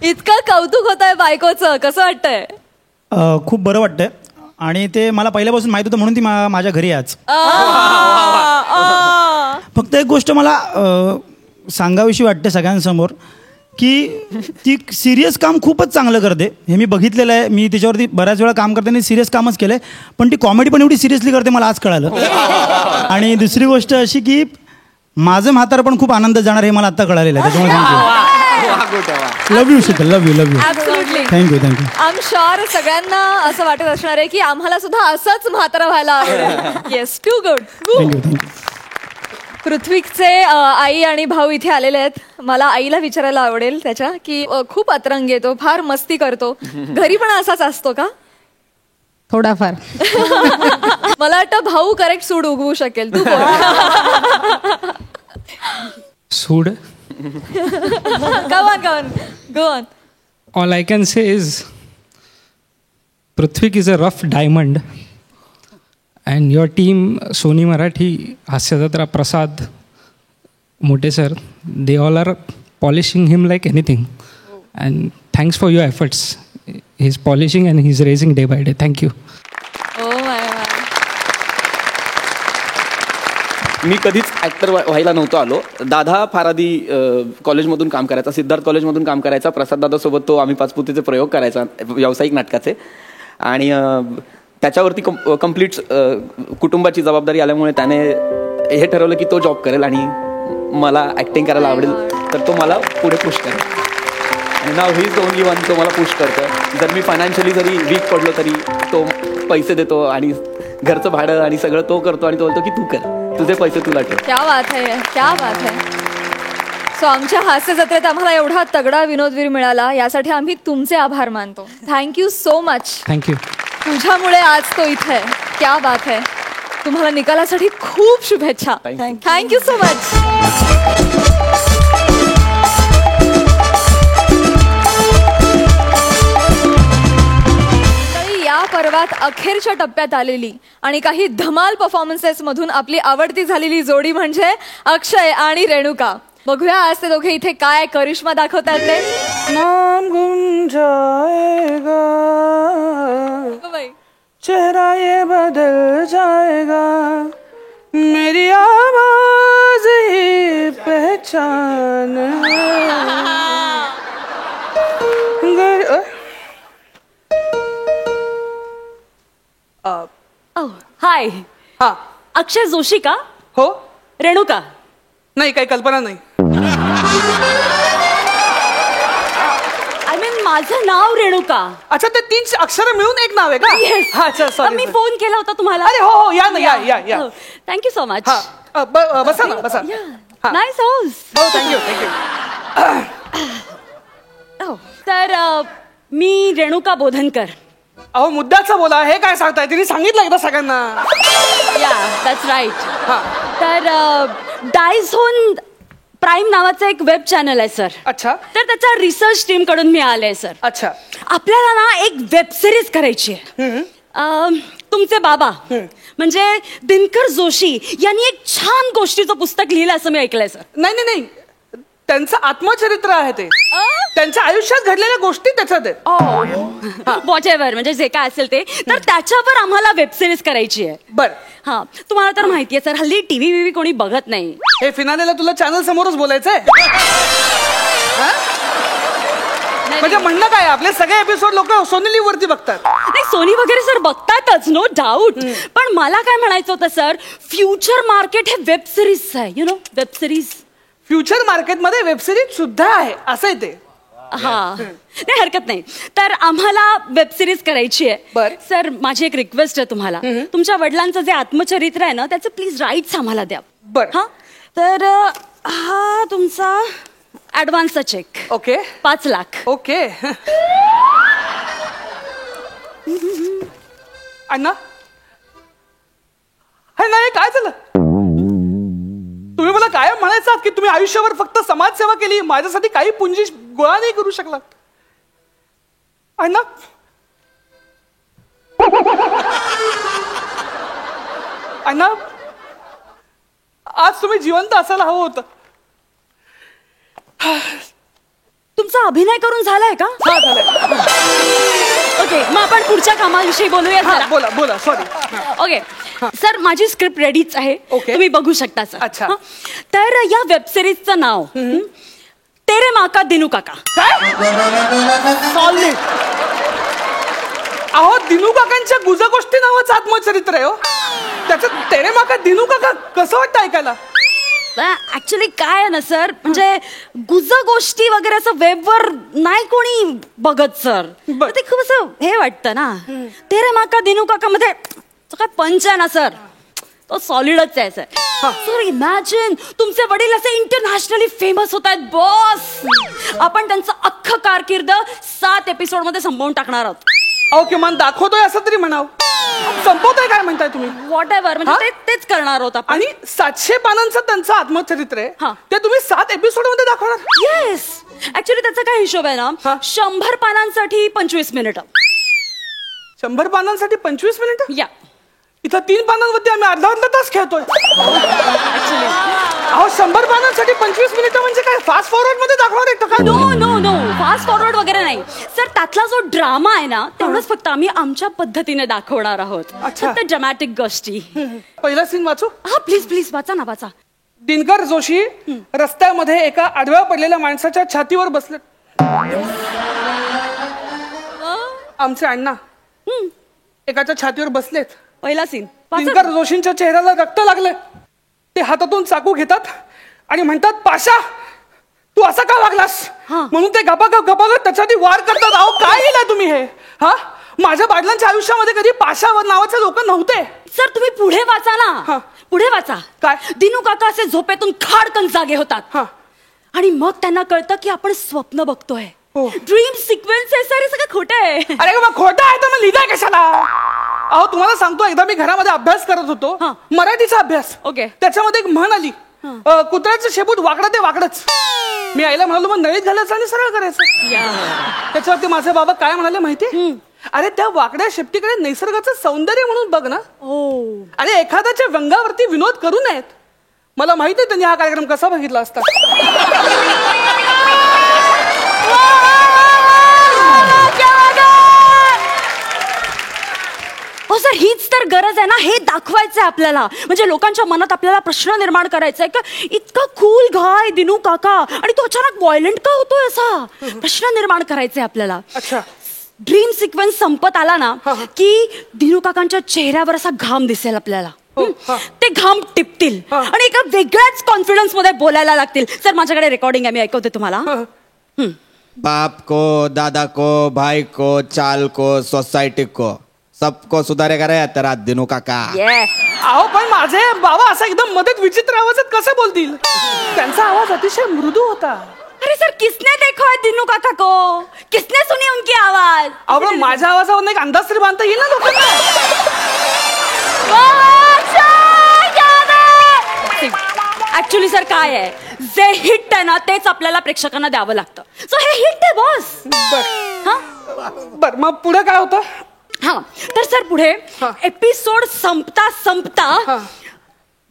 इतकं कौतुक होत आहे बायकोचं. कसं वाटतंय. खूप बरं वाटतंय. आणि ते मला पहिल्यापासून माहित होतं म्हणून ती माझ्या घरी आज. फक्त एक गोष्ट मला सांगावीशी वाटते सगळ्यांसमोर की ती सिरियस काम खूपच चांगलं करते. हे मी बघितलेलं आहे. मी तिच्यावरती बऱ्याच वेळा काम करताना सिरियस कामच केलं आहे. पण ती कॉमेडी पण एवढी सिरियसली करते मला आज कळालं. आणि दुसरी गोष्ट अशी की माझं म्हातारं पण खूप आनंद जाणार हे मला आता कळालेलं आहे. त्याच्यामुळे love you Sheetal. Love you. Absolutely. Thank you. I am sure सगळ्यांना असं वाटत असणार आहे की आम्हाला सुद्धा असंच म्हातारं व्हायला आवडेल. Yes too good. थँक्यू. पृथ्वीचे आई आणि भाऊ इथे आलेले आहेत. मला आईला विचारायला आवडेल त्याच्या की खूप अतरंग येतो. फार मस्ती करतो. घरी पण असाच असतो का. थोडाफार. मला वाटतं भाऊ करेक्ट सूड उगवू शकेल. तू बोल. सूड. Go on. All I can say is Prithvik is a rough diamond and your team Sony Marathi, Hasya Jatra, Prasad, Mote sir, they all are polishing him like anything. And thanks for your efforts. He's polishing and he's raising day by day. Thank you. Oh my. मी कधीच actor व्हायला नव्हतो आलो. दादा फार आधी कॉलेजमधून काम करायचा. सिद्धार्थ कॉलेजमधून काम करायचा. प्रसाद दादासोबत तो आम्ही पाचपुतेचे प्रयोग करायचा व्यावसायिक नाटकाचे. आणि त्याच्यावरती कम्प्लीट कुटुंबाची जबाबदारी आल्यामुळे त्याने हे ठरवलं की तो जॉब करेल आणि मला ॲक्टिंग करायला आवडेल तर तो मला पुढे पुश करेल. आणि नाव ही इज द ओनली वन तो मला पुश करतो. जर मी फायनान्शियली जरी वीक पडलो तरी तो पैसे देतो आणि घरचं भाडं आणि सगळं तो करतो आणि तो बोलतो की तू कर तुझे पैसे तुला ठेव. क्या बात है, क्या बात है. सो आमच्या हास्य जत्रेत आम्हाला एवढा तगडा विनोदवीर मिळाला यासाठी आम्ही तुमचे आभार मानतो. Thank you so much. थँक्यू. तुझ्यामुळे आज तो इथे आहे. क्या बात है. तुम्हाला निकालासाठी खूप शुभेच्छा. Thank you so much. या पर्वात अखेरच्या टप्प्यात आलेली आणि काही धमाल परफॉर्मन्सेस मधून आपली आवडती झालेली जोडी म्हणजे अक्षय आणि रेणुका. बघूया आज ते दोघे इथे काय करिश्मा दाखवतात ते. नाम गुम जाएगा चेहरा ये बदल जाएगा मेरी आवाज ही पहचान हाय. हा अक्षय जोशी का. हो. रेणुका. नाही काही कल्पना नाही. आय मीन माझं नाव रेणुका. अच्छा, ते 3 अक्षर मिळून एक नाव आहे का? Yes. हा, अच्छा, sorry. मी फोन केला होता तुम्हाला. अरे हो, या ना, या. Thank you so much. हा, बसा ना, बसा. Nice house. हो, थँक्यू. तर मी रेणुका बोधनकर. अहो, मुद्द्याचं बोला. हे काय सांगताय? तिने सांगितलं एकदा सगळ्यांना. या दॅट्स राईट. हा. तर डायझोन प्राईम नावाचं एक वेब चॅनल आहे सर. अच्छा. तर त्याच्या रिसर्च टीम कडून मी आले सर. अच्छा. आपल्याला ना एक वेब सिरीज करायची आहे. तुमचे बाबा म्हणजे दिनकर जोशी यांनी एक छान गोष्टीचं पुस्तक लिहिलं असं मी ऐकलंय सर. नाही, त्यांचं आत्मचरित्र आहे ते. त्यांच्या आयुष्यात घडलेल्या गोष्टी त्याच्यात आहेत. वॉट एव्हर, म्हणजे जे काय असेल ते. तर त्याच्यावर आम्हाला वेब सिरीज करायची आहे. बर. हा, तुम्हाला तर माहितीये सर, हल्ली टीव्ही बीव्ही कोणी बघत नाही. हे फिनालेला तुला चॅनल समोरच बोलायचंय? म्हणजे म्हणणं काय, आपले सगळे एपिसोड लोक सोनी लिव्ह वरती बघतात. नाही, सोनी वगैरे सर बघतातच, नो डाऊट. पण मला काय म्हणायचं होतं सर, फ्युचर मार्केट हे वेब सिरीज आहे. You know, web series. Future मार्केटमध्ये वेब सिरीज सुद्धा आहे, असं आहे ते. हा, नाही हरकत नाही. तर आम्हाला वेब सिरीज करायची आहे. बर. सर, माझी एक रिक्वेस्ट आहे तुम्हाला. तुमच्या वडिलांचं जे आत्मचरित्र आहे ना, त्याचं प्लीज राईट्स आम्हाला द्या. बर. हा, तर हा तुमचा ऍडव्हान्सचा चेक. ओके. 5 लाख. ओके. अण्णा, हे नाही, काय झालं? तुम्ही मला कायम म्हणायचं की तुम्ही आयुष्यावर फक्त समाजसेवा केली, माझ्यासाठी काही पुंजी गोळा नाही करू शकला. अण्णा, अण्णा, आज तुम्ही जिवंत असायला हवं होतं. तुमचा अभिनय करून झालाय का? हा, झालंय. ओके, मग आपण पुढच्या कामाविषयी बोलूया जरा. बोला. सॉरी. ओके सर, माझी स्क्रिप्ट रेडीच आहे. ओके. तुम्ही बघू शकता सर. अच्छा. हं? तर या वेब सिरीजचं नाव तेरे माका दिनू काका. सॉलिड. अहो, दिनू काकांच्या गुजगोष्टी नावाचं आत्मचरित्र आहे हो. त्याचं तेरे माका दिनू काका कसं वाटतं ऐकायला? ऍक्च्युली काय आहे ना सर, म्हणजे गुज गोष्टी वगैरे असं वेबवर नाही कोणी बघत सर. ते खूप असं हे वाटतं ना. तेरे माका दिनू काका मध्ये काय पंच आहे ना सर, तो सॉलिडच आहे सर. सर, इमॅजिन तुमचे वडील असे इंटरनॅशनली फेमस होत आहेत बॉस. आपण त्यांचं अख्खं कारकीर्द 7 एपिसोड मध्ये संपवून टाकणार आहोत. अहो, किमान दाखवतोय असं तरी म्हणाव. संपवतोय काय म्हणताय तुम्ही? व्हॉट एव्हर, म्हणजे तेच करणार आहोत आपण. आणि 700 पानांचं त्यांचं आत्मचरित्र आहे, ते तुम्ही 7 एपिसोड मध्ये दाखवणार? येस. ऍक्च्युली त्याचा काय हिशोब आहे ना, 100 पानांसाठी 25 मिनिटं. 100 पानांसाठी 25 मिनिटं? या. इथं 3 पानांवरती आम्ही अर्धा तास खेळतोय. अहो, 100 पानांसाठी 25 मिनिटं म्हणजे काय फास्ट फॉरवर्ड मध्ये दाखवणार आहे का? नो, फास्ट फॉरवर्ड वगैरे नाही सर. त्यातला जो ड्रामा आहे ना, तेवढंच फक्त आम्ही आमच्या पद्धतीने दाखवणार आहोत. फक्त ड्रामॅटिक गोष्टी. पहिला सीन वाचू? हा, प्लीज वाचा ना, वाचा. दिनकर जोशी रस्त्यामध्ये एका आडव्या पडलेल्या माणसाच्या छातीवर बसले. आमचे अण्णा एकाच्या छातीवर बसलेत. पहिला सीन. दिनकर जोशींच्या चेहऱ्याला रक्त लागले. ते हातातून चाकू घेतात आणि म्हणतात, पाशा तू असा का वागलास? म्हणून ते गपागप त्याच्यासाठी वार करतात. अहो, काय लिहिलंय तुम्ही हे? हा, माझ्या वडिलांच्या आयुष्यामध्ये कधी पाशावर नावाचे लोक नव्हते. सर, तुम्ही पुढे वाचा ना. पुढे वाचा. काय? दिनू काका असे झोपेतून खाडकन जागे होतात आणि मग त्यांना कळतं की आपण स्वप्न बघतोय. ड्रीम सिक्वेन्स आहे सर, हे सगळं खोटं आहे. अरे मग खोटं आहे तर मग लिहिलंय कशाला? अहो, तुम्हाला सांगतो, एकदा मी घरामध्ये अभ्यास करत होतो, मराठीचा अभ्यास. ओके. त्याच्यामध्ये एक म्हण आली, कुत्र्याचं शेपूट वाकडं ते वाकडच. मी आईला म्हणालो, मग नळीत घालायचं आणि सरळ करायचं. त्याच्यावरती माझे बाबा काय म्हणाले माहितीये? अरे, त्या वाकड्या शेपटीकडे निसर्गाचं सौंदर्य म्हणून बघ ना. अरे, एखाद्याच्या व्यंगावरती विनोद करू नयेत. मला माहिती आहे त्यांनी हा कार्यक्रम कसा बघितला असता. हो सर, हीच तर गरज आहे ना. हे दाखवायचंय आपल्याला, म्हणजे लोकांच्या मनात आपल्याला प्रश्न निर्माण करायचा आहे का इतका कूल गाय दिनू काका आणि तो अचानक व्हायलेंट का होतोय, असा प्रश्न निर्माण करायचा आहे आपल्याला. अच्छा. ड्रीम सिक्वेन्स संपत आला ना की दिनू काकांच्या चेहऱ्यावर असा घाम दिसेल आपल्याला. ते घाम टिपतील आणि एका वेगळ्याच कॉन्फिडन्स मध्ये बोलायला लागतील. सर, माझ्याकडे रेकॉर्डिंग आहे, मी ऐकवते तुम्हाला. बाप को, दादा को, भाई को, चाल को, सोसायटी को, सबको सुधारेगा रे तेरा दिनू काका. अहो पण माझे बाबा असं एकदम मध्येच विचित्र आवाजात कसं बोलतील? त्यांचा आवाज अतिशय मृदू होता. अरे सर, किसने देखा है दिनू काका को? किसने सुनी उनकी आवाज? अहो पण माझ्या आवाजावर एक अंदाज तरी बांधता येईल ना लोकांना. ऍक्च्युली सर काय आहे, जे हिट आहे ना तेच आपल्याला प्रेक्षकांना द्यावं लागतं. सो हे हिट आहे बॉस. बर मग पुढे काय होतं? हा तर सर पुढे एपिसोड संपता संपता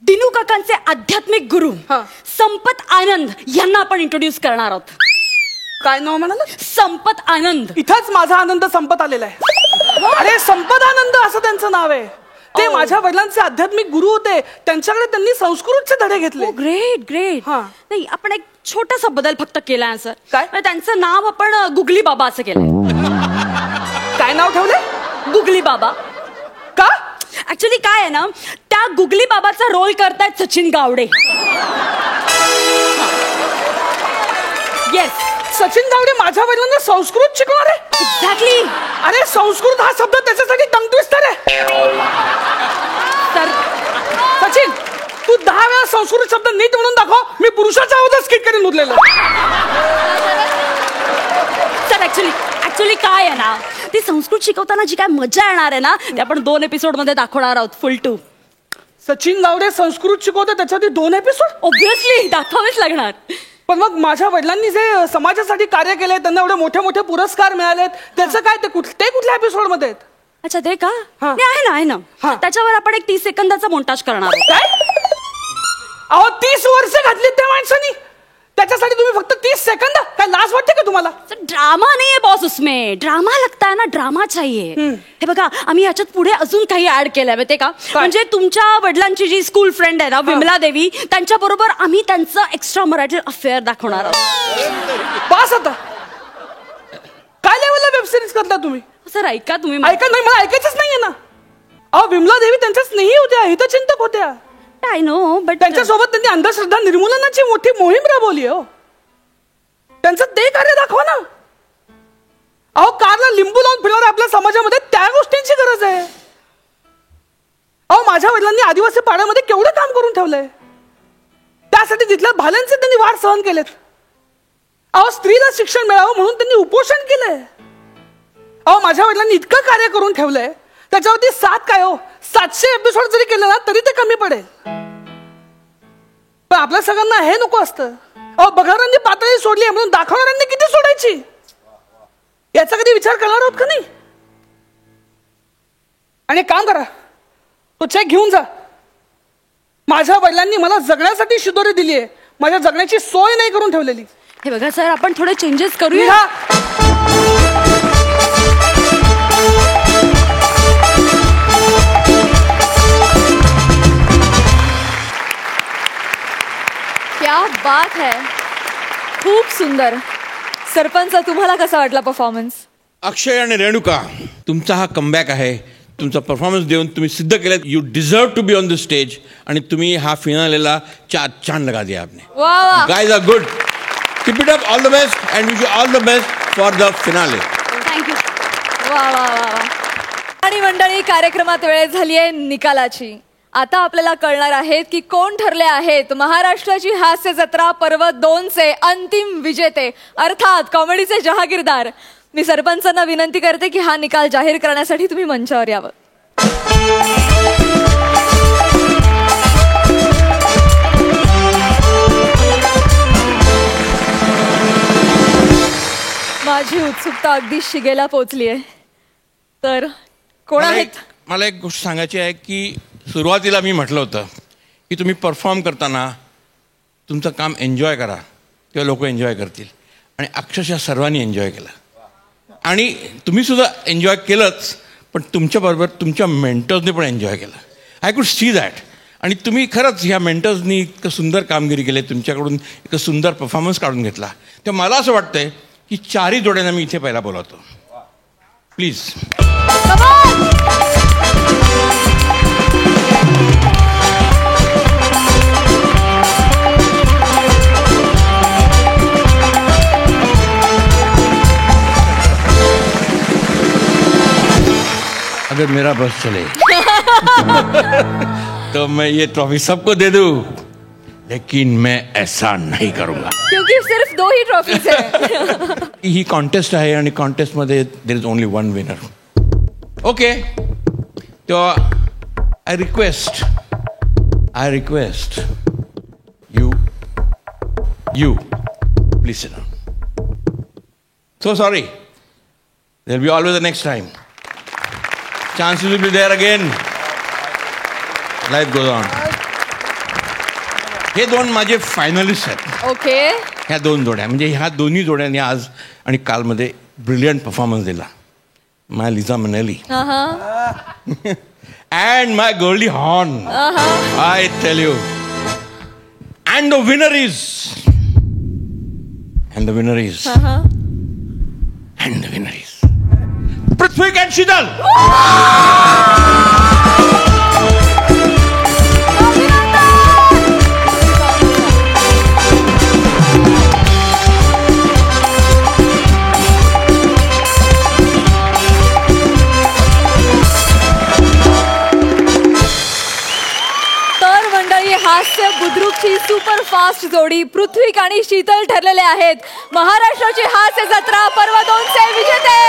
दिनू काकांचे आध्यात्मिक गुरु संपत आनंद यांना आपण इंट्रोड्यूस करणार आहोत. काय नाव म्हणाल? संपत आनंद. इथंच माझा आनंद संपत आलेला आहे. अरे संपत आनंद असं त्यांचं नाव आहे. ते माझ्या वडिलांचे आध्यात्मिक गुरु होते. त्यांच्याकडे त्यांनी संस्कृतचे धडे घेतले. Great great. नाही, आपण एक छोटासा बदल फक्त केलाय सर. काय? त्यांचं नाव आपण गुगली बाबा असं केलंय. काय नाव ठेवले? गुगली बाबा. का? ऍक्च्युली काय आहे ना, त्या गुगली बाबाचा रोल करतायत सचिन गावडे. येस, सचिन गावडे माझ्या वडिलांना संस्कृत शिकवणार आहे. एक्झॅक्टली. अरे संस्कृत हा शब्द त्याच्यासाठी टंग ट्विस्टर आहे. तर सचिन, तू 10 वेळा संस्कृत शब्द नीट म्हणून दाखव. मी पुरुषाचा आवाज स्किट करीन मुदलेला. सर ऍक्च्युली काय आहे ना, ती संस्कृत शिकवताना जी काय मजा येणार आहे ना, ते आपण 2 एपिसोड मध्ये दाखवणार आहोत. फुल 2. सचिन गावडे संस्कृत शिकवते, त्याच्यासाठी 2 एपिसोड ऑब्विसली दाखवावेच लागणार. पण मग माझ्या वडिलांनी जे समाजासाठी कार्य केले, त्यांना एवढे मोठे मोठे पुरस्कार मिळालेत, त्याचं काय? ते कुठल्या एपिसोड मध्ये आहेत? अच्छा ते का? आहे ना. त्याच्यावर आपण एक 30 सेकंदाचा मोंटाज करणार आहोत. काय? अहो 30 वर्ष घातली त्या माणसानी, त्याच्यासाठी तुम्ही फक्त 30 सेकंद? काय लाज वाटते का तुम्हाला? ड्रामा नाहीये बॉस, उसमें ड्रामा लगता है ना, ड्रामा चाहिए. हे बघा, आम्ही याच्यात पुढे अजून काही ऍड केलंय माहितीये का? म्हणजे तुमच्या वडिलांची जी स्कूल फ्रेंड आहे ना, विमला देवी, त्यांच्या बरोबर आम्ही त्यांचं एक्स्ट्रा मराठी अफेअर दाखवणार आहोत. पास आता काय लेवलला वेब सिरीज करता तुम्ही? सर ऐका तुम्ही. ऐका नाही, मला ऐकायचंच नाहीये ना. अहो विमला देवी त्यांच्या स्नेही होत्या, हितचिंतक होत्या. आय नो, बट त्यांच्यासोबत त्यांनी अंधश्रद्धा निर्मूलनाची मोठी मोहीम राबवली. हो, त्यांचं ते कार्य दाखवा ना. अहो कारला लिंबू लावून फिरणाऱ्या आपल्या समाजामध्ये त्या गोष्टींची गरज आहे. अहो माझ्या वडिलांनी आदिवासी पाड्यामध्ये केवढं काम करून ठेवलंय. त्यासाठी तिथल्या भाल्यांचे त्यांनी वाढ सहन केलेत. अहो स्त्रीला शिक्षण मिळावं म्हणून त्यांनी उपोषण केलंय. अहो माझ्या वडिलांनी इतकं कार्य करून ठेवलंय, त्याच्यावरती 700 एपिसोड जरी केले ना तरी ते कमी पडेल. पण आपल्या सगळ्यांना हे नको असतं. अहो बघणाऱ्यांनी पातळी सोडली म्हणून दाखवणाऱ्यांनी किती सोडायची, याचा कधी विचार करणार आहोत का नाही? आणि काम करा, तो चेक घेऊन जा. माझ्या वडिलांनी मला जगण्यासाठी शिदोरी दिली आहे, माझ्या जगण्याची सोय नाही करून ठेवलेली. हे बघा सर, आपण थोडे चेंजेस करूया. क्या बात है, खूप सुंदर. सरपंच, तुम्हाला कसा वाटला परफॉर्मन्स? अक्षय आणि रेणुका, तुमचा हा कमबॅक आहे. तुमचा परफॉर्मन्स देऊन तुम्ही सिद्ध केलं, you deserve to be on the stage. आणि तुम्ही हा फिनालेला 4 चांद लगा दिया आपने. वाह, guys are good. Keep it up. All the best and wish you all the best for the finale. Thank you. वा वा वा. आणि मंडळी, कार्यक्रमात वेळ झाली आहे निकालाची. आता आपल्याला कळणार आहेत की कोण ठरले आहेत महाराष्ट्राची हास्य जत्रा पर्व 2चे अंतिम विजेते, अर्थात कॉमेडीचे जहागीरदार. मी सरपंचांना विनंती करते की हा निकाल जाहीर करण्यासाठी तुम्ही मंचावर यावं. माझी उत्सुकता अगदी शिगेला पोहोचली आहे. तर कोण आहेत? मला एक गोष्ट सांगायची आहे की सुरुवातीला मी म्हटलं होतं की तुम्ही परफॉर्म करताना तुमचं काम एन्जॉय करा, तेव्हा लोक एन्जॉय करतील. आणि अक्षरशः सर्वांनी एन्जॉय केलं. आणि तुम्ही सुद्धा एन्जॉय केलंच, पण तुमच्याबरोबर तुमच्या मेंटर्सने पण एन्जॉय केलं. I could see that. आणि तुम्ही खरंच ह्या मेंटर्सनी इतकं सुंदर कामगिरी केली, तुमच्याकडून इतकं सुंदर परफॉर्मन्स काढून घेतला. तेव्हा मला असं वाटतंय की 4ही जोड्यांना मी इथे पहिला बोलावतो. प्लीज. अगर मेरा बस चले तो मैं ये ट्रॉफी सबको दे दूं, लेकिन मैं ऐसा नहीं करूंगा. क्योंकि सिर्फ 2 ही ट्रॉफीज है. ही कॉन्टेस्ट आहे आणि कॉन्टेस्ट मध्ये there is only 1 winner. Okay, तो I request you please sit down. So sorry, there'll be always the next time. Chances will be there again. Life goes on. हे 2 माझे फायनलिस्ट आहेत. Okay. ह्या 2 जोड्या, म्हणजे ह्या दोन्ही जोड्यांनी आज आणि कालमध्ये ब्रिलियंट परफॉर्मन्स दिला. माय Liza मिनेली and my Goldie Hawn. I tell you. And the winner is Prithvik and Sheetal. हास्य बुद्रुकची सुपरफास्ट जोडी पृथ्वीक आणि शीतल ठरलेले आहेत महाराष्ट्राची हास्य जत्रा पर्व 2चे विजेते.